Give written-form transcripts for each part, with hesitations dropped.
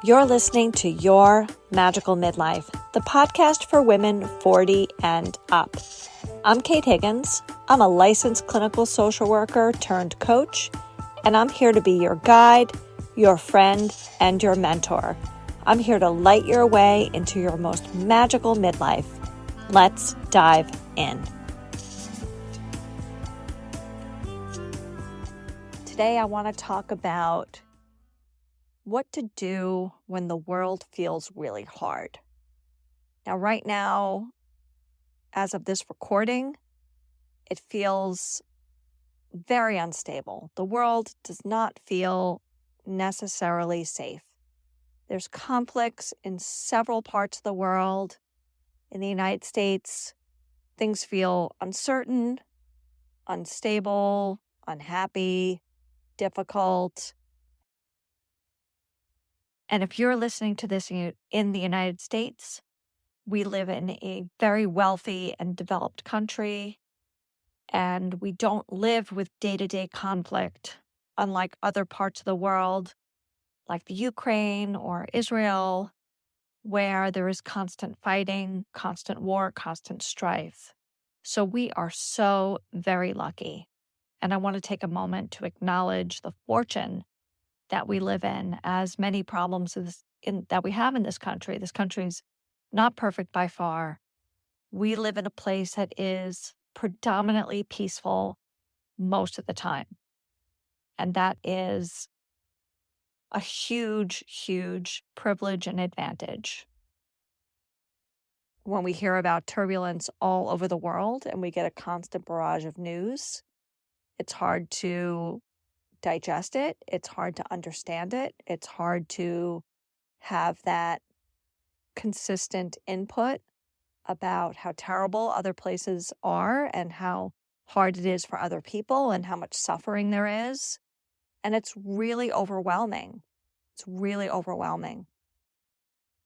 You're listening to Your Magical Midlife, the podcast for women 40 and up. I'm Kate Higgins. I'm a licensed clinical social worker turned coach, and I'm here to be your guide, your friend, and your mentor. I'm here to light your way into your most magical midlife. Let's dive in. Today, I want to talk about what to do when the world feels really hard. Now, right now, as of this recording, it feels very unstable. The world does not feel necessarily safe. There's conflicts in several parts of the world. In the United States, things feel uncertain, unstable, unhappy, difficult. And if you're listening to this in the United States, we live in a very wealthy and developed country, and we don't live with day-to-day conflict, unlike other parts of the world, like the Ukraine or Israel, where there is constant fighting, constant war, constant strife. So we are so very lucky. And I want to take a moment to acknowledge the fortune that we live in, as many problems that we have in this country. This country's not perfect by far. We live in a place that is predominantly peaceful most of the time. And that is a huge, huge privilege and advantage. When we hear about turbulence all over the world and we get a constant barrage of news, it's hard to digest it. It's hard to understand it. It's hard to have that consistent input about how terrible other places are and how hard it is for other people and how much suffering there is. And it's really overwhelming. It's really overwhelming.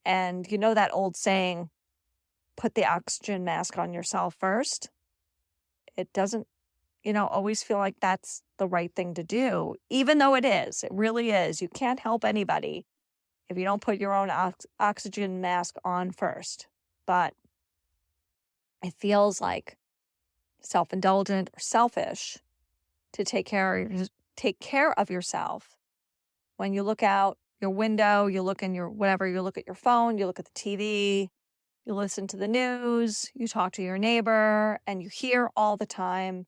And you know that old saying, put the oxygen mask on yourself first? It doesn't, always feel like that's the right thing to do, even though it is. It really is. You can't help anybody if you don't put your own oxygen mask on first. But it feels like self-indulgent or selfish to take care of yourself. When you look out your window, you look at your phone, you look at the TV, you listen to the news, you talk to your neighbor, and you hear all the time,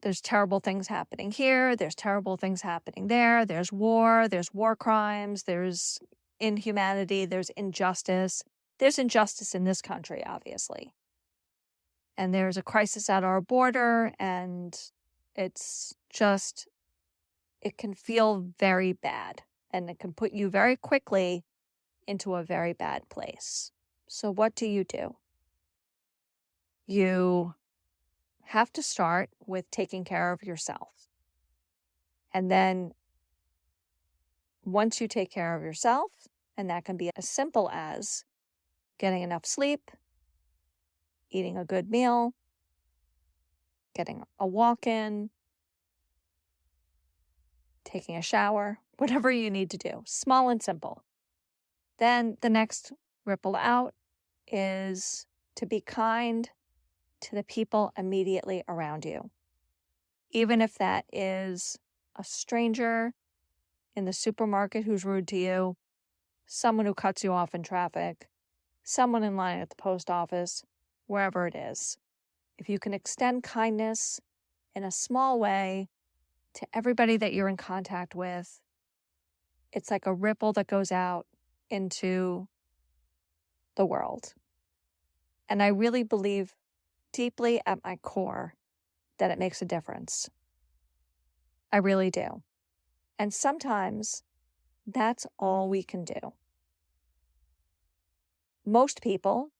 there's terrible things happening here, there's terrible things happening there, there's war crimes, there's inhumanity, there's injustice. There's injustice in this country, obviously. And there's a crisis at our border, and it's just, it can feel very bad, and it can put you very quickly into a very bad place. So what do? You have to start with taking care of yourself. And then once you take care of yourself, and that can be as simple as getting enough sleep, eating a good meal, getting a walk in, taking a shower, whatever you need to do, small and simple. Then the next ripple out is to be kind to the people immediately around you. Even if that is a stranger in the supermarket who's rude to you, someone who cuts you off in traffic, someone in line at the post office, wherever it is. If you can extend kindness in a small way to everybody that you're in contact with, it's like a ripple that goes out into the world. And I really believe deeply at my core that it makes a difference. I really do. And sometimes that's all we can do. Most people,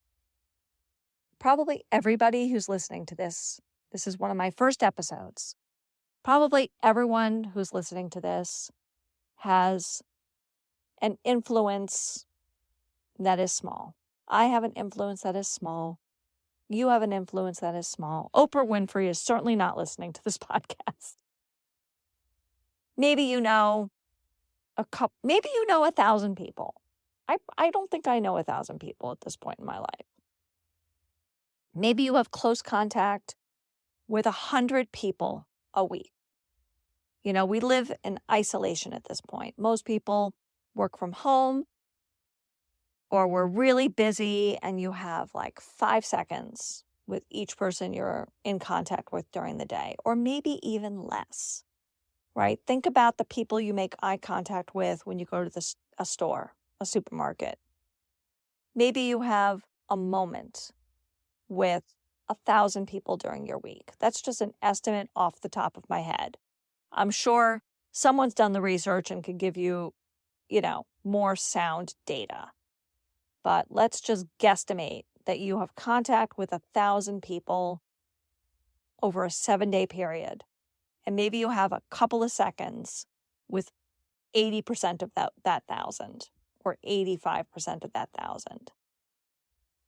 probably everybody who's listening to this is one of my first episodes. Probably everyone who's listening to this has an influence that is small. I have an influence that is small. You have an influence that is small. Oprah Winfrey is certainly not listening to this podcast. Maybe you know maybe you know 1,000 people. I don't think I know 1,000 people at this point in my life. Maybe you have close contact with 100 people a week. We live in isolation at this point. Most people work from home, or we're really busy and you have like 5 seconds with each person you're in contact with during the day, or maybe even less, right? Think about the people you make eye contact with when you go to a store, a supermarket. Maybe you have a moment with 1,000 people during your week. That's just an estimate off the top of my head. I'm sure someone's done the research and could give you, more sound data. But let's just guesstimate that you have contact with 1,000 people over a 7-day period. And maybe you have a couple of seconds with 80% of that 1,000 or 85% of that 1,000.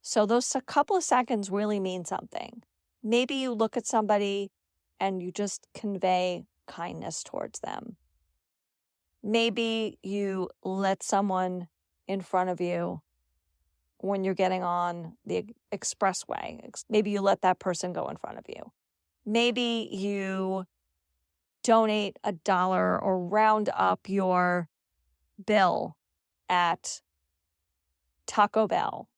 So those couple of seconds really mean something. Maybe you look at somebody and you just convey kindness towards them. Maybe you let someone in front of you when you're getting on the expressway. Maybe you let that person go in front of you. Maybe you donate $1 or round up your bill at Taco Bell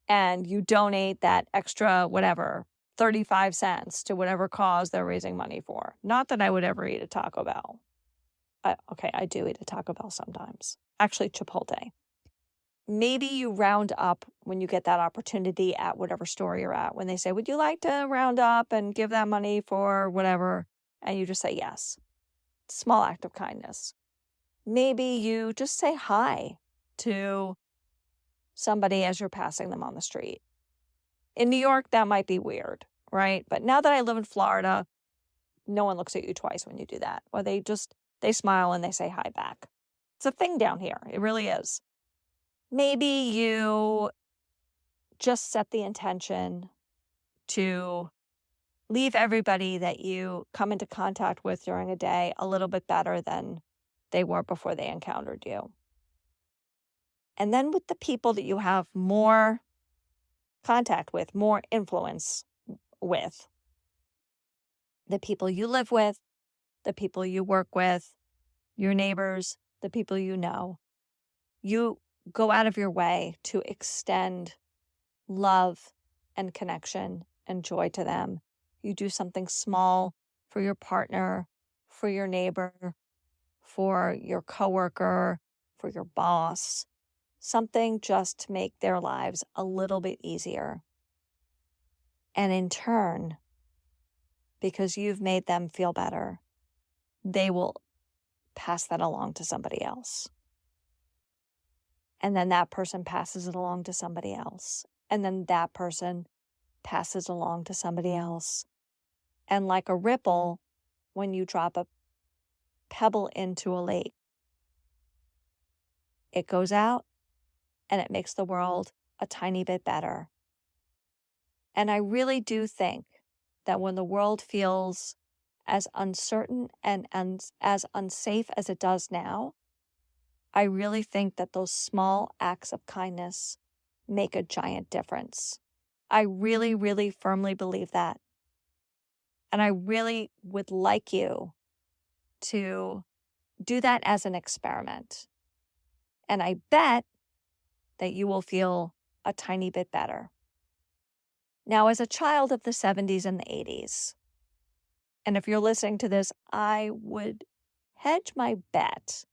and you donate that extra, 35 cents to whatever cause they're raising money for. Not that I would ever eat a Taco Bell. I do eat a Taco Bell sometimes. Actually, Chipotle. Maybe you round up when you get that opportunity at whatever store you're at. When they say, would you like to round up and give that money for whatever? And you just say yes. Small act of kindness. Maybe you just say hi to somebody as you're passing them on the street. In New York, that might be weird, right? But now that I live in Florida, no one looks at you twice when you do that. Or they smile and they say hi back. It's a thing down here. It really is. Maybe you just set the intention to leave everybody that you come into contact with during a day a little bit better than they were before they encountered you. And then with the people that you have more contact with, more influence with, the people you live with, the people you work with, your neighbors, the people you know, you go out of your way to extend love and connection and joy to them. You do something small for your partner, for your neighbor, for your coworker, for your boss, something just to make their lives a little bit easier. And in turn, because you've made them feel better, they will pass that along to somebody else. And then that person passes it along to somebody else. And then that person passes along to somebody else. And like a ripple, when you drop a pebble into a lake, it goes out and it makes the world a tiny bit better. And I really do think that when the world feels as uncertain and as unsafe as it does now, I really think that those small acts of kindness make a giant difference. I really, really firmly believe that. And I really would like you to do that as an experiment. And I bet that you will feel a tiny bit better. Now, as a child of the 70s and the 80s, and if you're listening to this, I would hedge my bet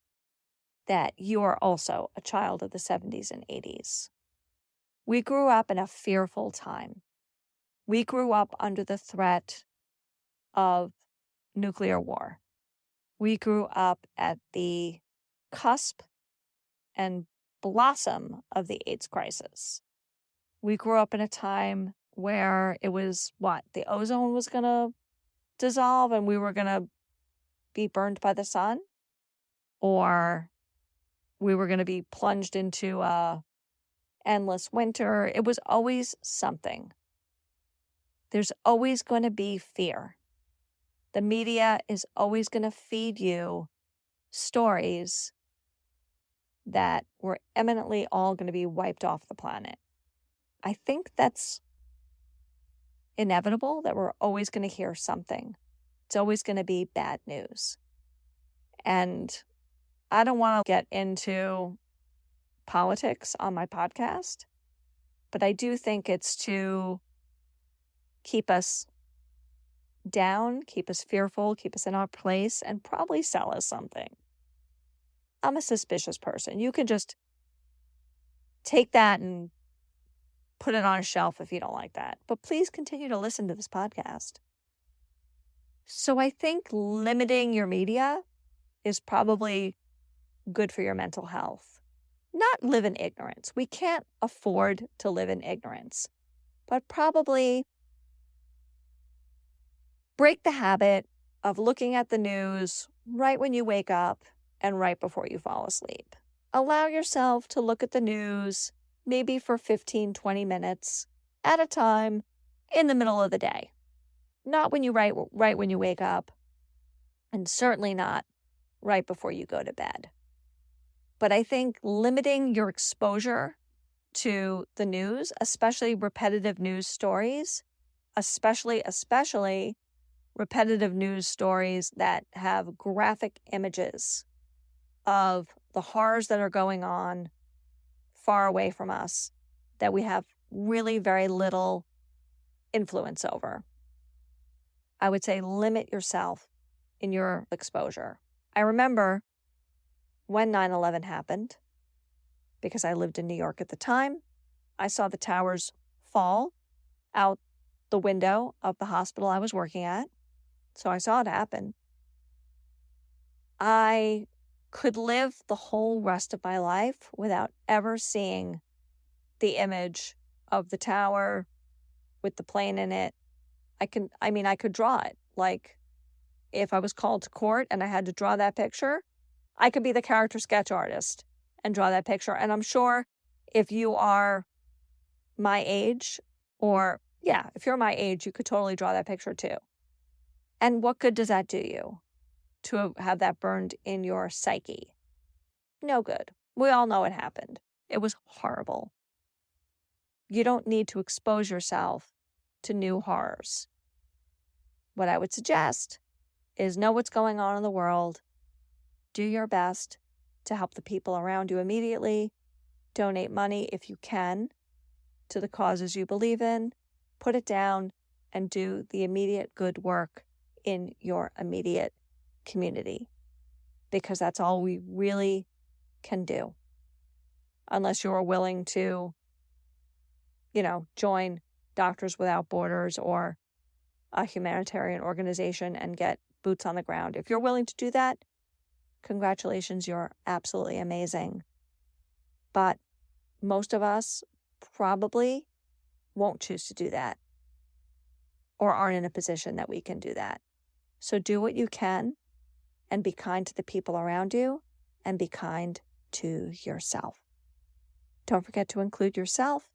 that you are also a child of the 70s and 80s. We grew up in a fearful time. We grew up under the threat of nuclear war. We grew up at the cusp and blossom of the AIDS crisis. We grew up in a time where it was the ozone was going to dissolve and we were going to be burned by the sun, or we were going to be plunged into a endless winter. It was always something. There's always going to be fear. The media is always going to feed you stories that we're eminently all going to be wiped off the planet. I think that's inevitable, that we're always going to hear something. It's always going to be bad news. And I don't want to get into politics on my podcast, but I do think it's to keep us down, keep us fearful, keep us in our place, and probably sell us something. I'm a suspicious person. You can just take that and put it on a shelf if you don't like that. But please continue to listen to this podcast. So I think limiting your media is probably good for your mental health. Not live in ignorance. We can't afford to live in ignorance. But probably break the habit of looking at the news right when you wake up and right before you fall asleep. Allow yourself to look at the news maybe for 15, 20 minutes at a time in the middle of the day. Not when you right when you wake up, and certainly not right before you go to bed. But I think limiting your exposure to the news, especially repetitive news stories, especially repetitive news stories that have graphic images of the horrors that are going on far away from us, that we have really very little influence over. I would say limit yourself in your exposure. I remember when 9/11 happened, because I lived in New York at the time, I saw the towers fall out the window of the hospital I was working at. So I saw it happen. I could live the whole rest of my life without ever seeing the image of the tower with the plane in it. I could draw it. Like, if I was called to court and I had to draw that picture, I could be the character sketch artist and draw that picture. And I'm sure if you are my age, if you're my age, you could totally draw that picture too. And what good does that do you to have that burned in your psyche? No good. We all know it happened. It was horrible. You don't need to expose yourself to new horrors. What I would suggest is know what's going on in the world. Do your best to help the people around you immediately. Donate money if you can to the causes you believe in. Put it down and do the immediate good work in your immediate community, because that's all we really can do. Unless you're willing to, join Doctors Without Borders or a humanitarian organization and get boots on the ground. If you're willing to do that, congratulations, you're absolutely amazing. But most of us probably won't choose to do that or aren't in a position that we can do that. So do what you can and be kind to the people around you and be kind to yourself. Don't forget to include yourself,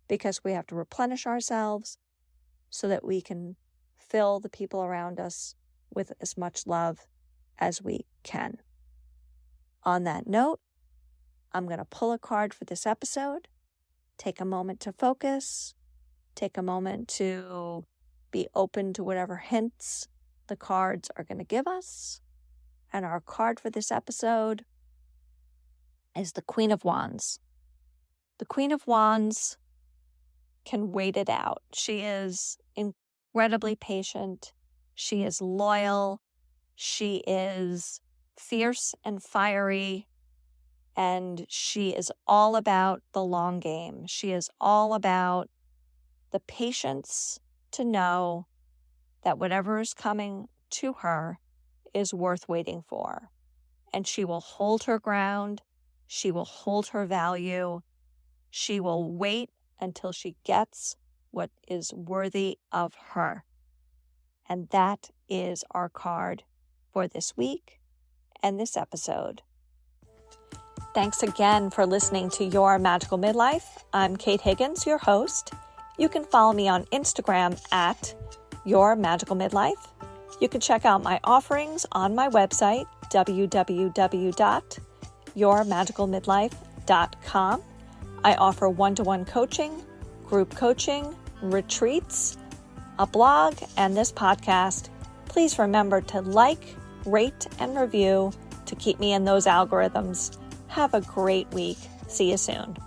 because we have to replenish ourselves so that we can fill the people around us with as much love as we can. On that note, I'm going to pull a card for this episode. Take a moment to focus. Take a moment to be open to whatever hints the cards are going to give us. And our card for this episode is the Queen of Wands. The Queen of Wands can wait it out. She is incredibly patient. She is loyal. She is fierce and fiery. And she is all about the long game. She is all about the patience to know that whatever is coming to her is worth waiting for. And she will hold her ground. She will hold her value. She will wait until she gets what is worthy of her. And that is our card for this week and this episode. Thanks again for listening to Your Magical Midlife. I'm Kate Higgins, your host. You can follow me on Instagram at Your Magical Midlife. You can check out my offerings on my website, www.yourmagicalmidlife.com. I offer one-to-one coaching, group coaching, retreats, a blog, and this podcast. Please remember to like, rate, and review to keep me in those algorithms. Have a great week. See you soon.